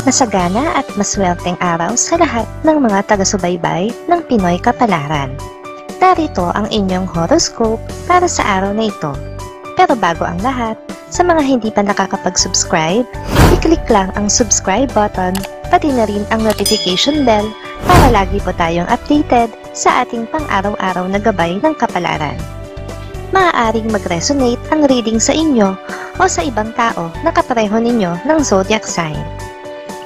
Masagana at maswerteng araw sa lahat ng mga taga-subaybay ng Pinoy Kapalaran. Narito ang inyong horoscope para sa araw na ito. Pero bago ang lahat, sa mga hindi pa nakakapag-subscribe, i-click lang ang subscribe button, pati na rin ang notification bell para lagi po tayong updated sa ating pang-araw-araw na gabay ng kapalaran. Maaaring mag-resonate ang reading sa inyo o sa ibang tao na kapareho ninyo ng zodiac sign.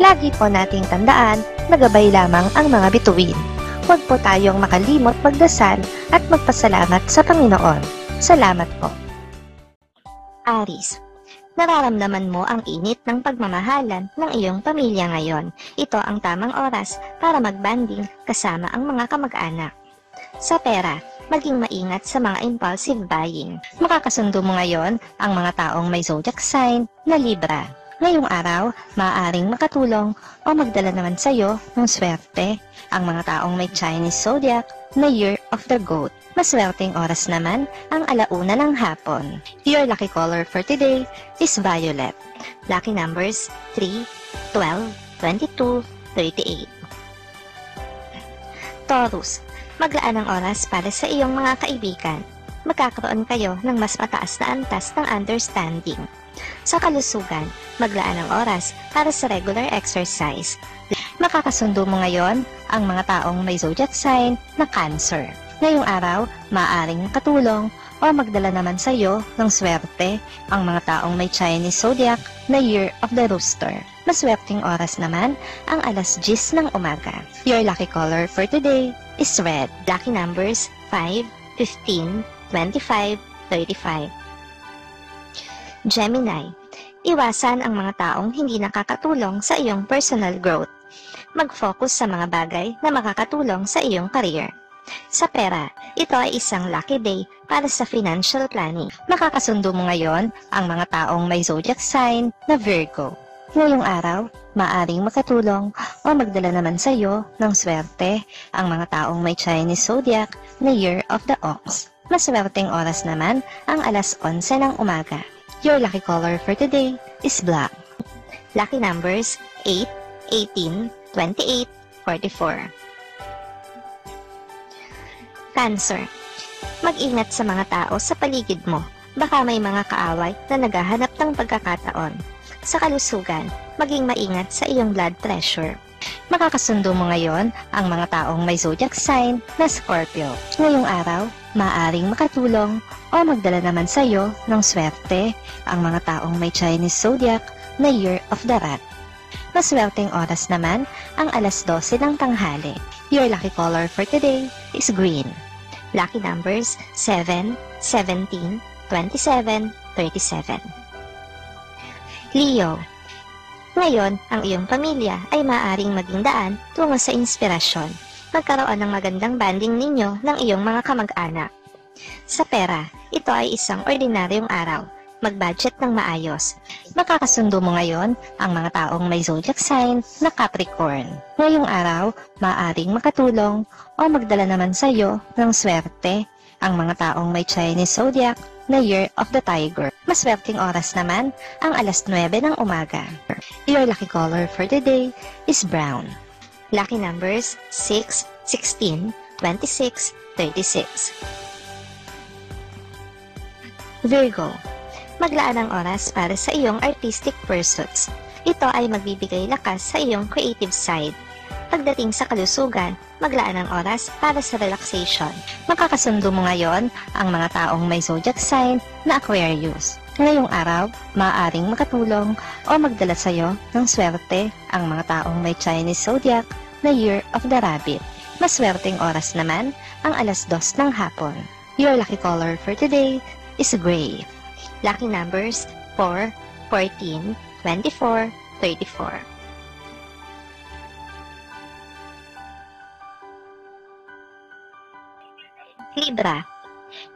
Lagi po nating tandaan na gabay lamang ang mga bituin. Huwag po tayong makalimot magdasal at magpasalamat sa Panginoon. Salamat po. Aries, nararamdaman mo ang init ng pagmamahalan ng iyong pamilya ngayon. Ito ang tamang oras para magbanding kasama ang mga kamag-anak. Sa pera, maging maingat sa mga impulsive buying. Makakasundo mo ngayon ang mga taong may zodiac sign na Libra. Ngayong araw, maaaring makatulong o magdala naman sa iyo ng swerte ang mga taong may Chinese zodiac na Year of the Goat. Maswerteng oras naman ang 1:00 ng hapon. Your lucky color for today is violet. Lucky numbers 3, 12, 22, 38. Taurus, maglaan ng oras para sa iyong mga kaibigan. Magkakaroon kayo ng mas mataas na antas ng understanding. Sa kalusugan, maglaan ng oras para sa regular exercise. Makakasundo mo ngayon ang mga taong may zodiac sign na Cancer. Ngayong araw, maaaring katulong o magdala naman sa iyo ng swerte ang mga taong may Chinese zodiac na Year of the Rooster. Maswerteng oras naman ang 10:00 ng umaga. Your lucky color for today is red. Lucky numbers 5, 15, 25, 35. Gemini, iwasan ang mga taong hindi nakakatulong sa iyong personal growth. Mag-focus sa mga bagay na makakatulong sa iyong career. Sa pera, ito ay isang lucky day para sa financial planning. Makakasundo mo ngayon ang mga taong may zodiac sign na Virgo. Ngayong araw, maaring makatulong o magdala naman sa iyo ng swerte ang mga taong may Chinese zodiac na Year of the Ox. Maswerteng oras naman ang 11:00 ng umaga. Your lucky color for today is black. Lucky numbers 8, 18, 28, 44. Cancer, mag-ingat sa mga tao sa paligid mo. Baka may mga kaaway na naghahanap ng pagkakataon. Sa kalusugan, maging maingat sa iyong blood pressure. Makakasundo mo ngayon ang mga taong may zodiac sign na Scorpio. Ngayong araw, maaaring makatulong o magdala naman sa iyo ng swerte ang mga taong may Chinese zodiac na Year of the Rat. Maswerteng oras naman ang 12:00 ng tanghali. Your lucky color for today is green. Lucky numbers 7, 17, 27, 37. Leo, ngayon ang iyong pamilya ay maaaring maging daan tungo sa inspirasyon. Magkaroon ng magandang banding ninyo ng iyong mga kamag-anak. Sa pera, ito ay isang ordinaryong araw. Mag-budget ng maayos. Makakasundo mo ngayon ang mga taong may zodiac sign na Capricorn. Ngayong araw, maaaring makatulong o magdala naman sa iyo ng swerte ang mga taong may Chinese zodiac na Year of the Tiger. Maswerteng oras naman ang 9:00 ng umaga. Your lucky color for today is brown. Lucky numbers 6, 16, 26, 36. Virgo, maglaan ng oras para sa iyong artistic pursuits. Ito ay magbibigay lakas sa iyong creative side. Pagdating sa kalusugan, maglaan ng oras para sa relaxation. Makakasundo mo ngayon ang mga taong may zodiac sign na Aquarius. Ngayong araw, maaaring makatulong o magdala sa iyo ng swerte ang mga taong may Chinese zodiac na Year of the Rabbit. Maswerteng oras naman ang 2:00 ng hapon. Your lucky color for today is gray. Lucky numbers 4, 14, 24, 34. Libra,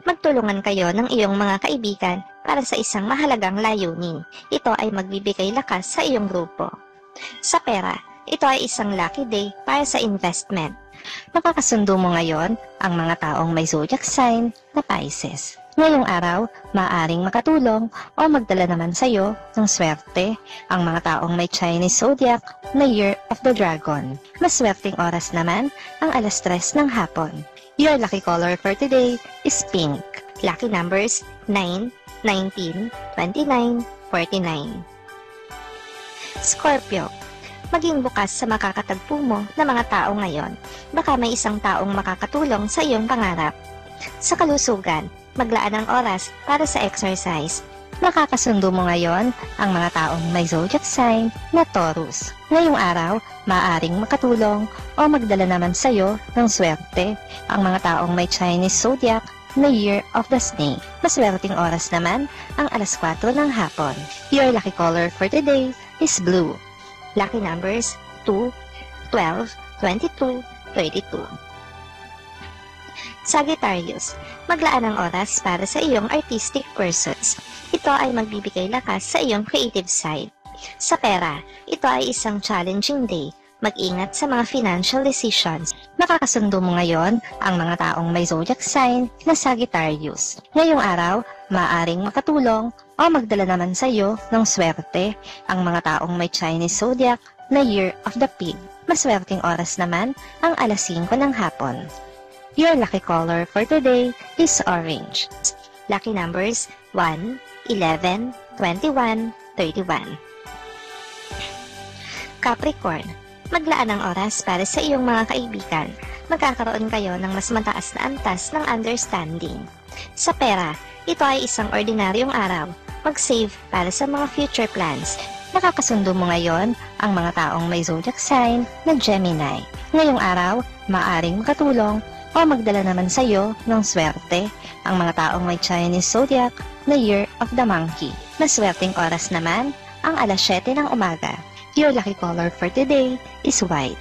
magtulungan kayo ng iyong mga kaibigan para sa isang mahalagang layunin. Ito ay magbibigay lakas sa iyong grupo. Sa pera, ito ay isang lucky day para sa investment. Makakasundo mo ngayon ang mga taong may zodiac sign na Pisces. Ngayong araw, maaaring makatulong o magdala naman sa iyo ng swerte ang mga taong may Chinese zodiac na Year of the Dragon. Maswerteng oras naman ang 3:00 ng hapon. Your lucky color for today is pink. Lucky numbers 9, 19, 29, 49. Scorpio, maging bukas sa makakatagpo mo na mga tao ngayon. Baka may isang taong makakatulong sa iyong pangarap. Sa kalusugan, maglaan ng oras para sa exercise. Makakasundo mo ngayon ang mga taong may zodiac sign na Taurus. Ngayong araw, maaaring makatulong o magdala naman sa iyo ng swerte ang mga taong may Chinese zodiac na Year of the Snake. Maswerteng oras naman ang 4:00 ng hapon. Your lucky color for today is blue. Lucky numbers 2, 12, 22, 32. Sagittarius, maglaan ng oras para sa iyong artistic pursuits. Ito ay magbibigay lakas sa iyong creative side. Sa pera, ito ay isang challenging day. Mag-ingat sa mga financial decisions. Makakasundo mo ngayon ang mga taong may zodiac sign na Sagittarius. Ngayong araw, maaaring makatulong o magdala naman sa iyo ng swerte ang mga taong may Chinese zodiac na Year of the Pig. Maswerteng oras naman ang 5:00 ng hapon. Your lucky color for today is orange. Lucky numbers 1, 11, 21, 31. Capricorn, maglaan ng oras para sa iyong mga kaibigan. Magkakaroon kayo ng mas mataas na antas ng understanding. Sa pera, ito ay isang ordinaryong araw. Mag-save para sa mga future plans. Nakakasundo mo ngayon ang mga taong may zodiac sign na Gemini. Ngayong araw, maaaring makatulong o magdala naman sa iyo ng swerte ang mga taong may Chinese zodiac na Year of the Monkey. Maswerteng oras naman ang 7:00 ng umaga. Your lucky color for today is white.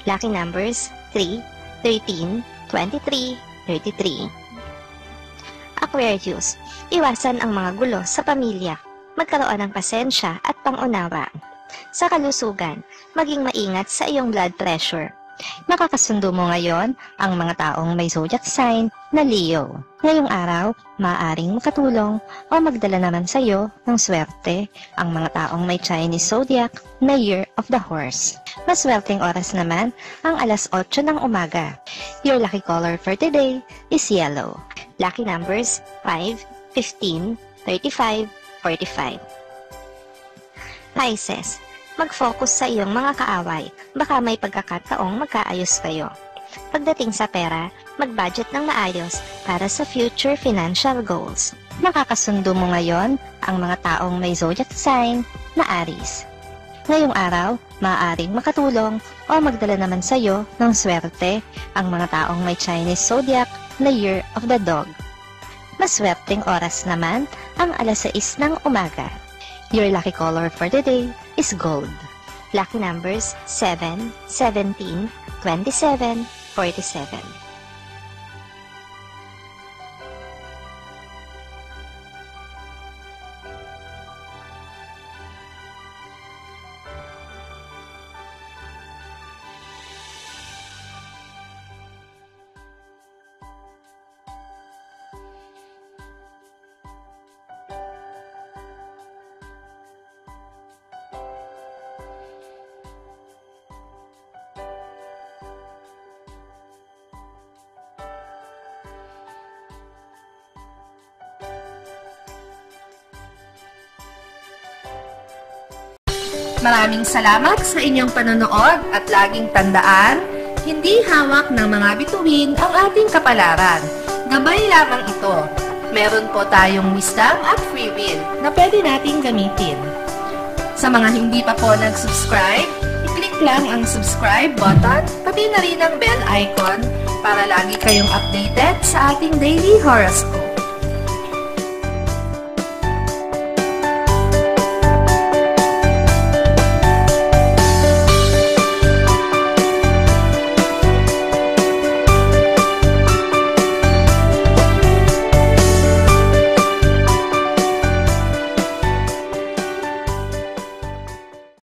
Lucky numbers 3, 13, 23, 33. Aquarius, iwasan ang mga gulo sa pamilya. Magkaroon ng pasensya at pangunawa. Sa kalusugan, maging maingat sa iyong blood pressure. Makakasundo mo ngayon ang mga taong may zodiac sign na Leo. Ngayong araw, maaaring makatulong o magdala naman sa iyo ng swerte ang mga taong may Chinese zodiac na Year of the Horse. Maswerteng oras naman ang 8:00 ng umaga. Your lucky color for today is yellow. Lucky numbers 5, 15, 35, 45. Pisces, mag-focus sa iyong mga kaaway, baka may pagkakataong magkaayos kayo. Pagdating sa pera, mag-budget ng maayos para sa future financial goals. Makakasundo mo ngayon ang mga taong may zodiac sign na Aries. Ngayong araw, maaaring makatulong o magdala naman sa iyo ng swerte ang mga taong may Chinese zodiac na Year of the Dog. Maswerteng oras naman ang 6:00 ng umaga. Your lucky color for today is gold. Lucky numbers 7, 17, 27, 47. Maraming salamat sa inyong panonood at laging tandaan, hindi hawak ng mga bituin ang ating kapalaran. Gabay lamang ito. Meron po tayong wisdom at free will na pwede nating gamitin. Sa mga hindi pa po nag-subscribe, i-click lang ang subscribe button, pati na rin ang bell icon para lagi kayong updated sa ating daily horoscope.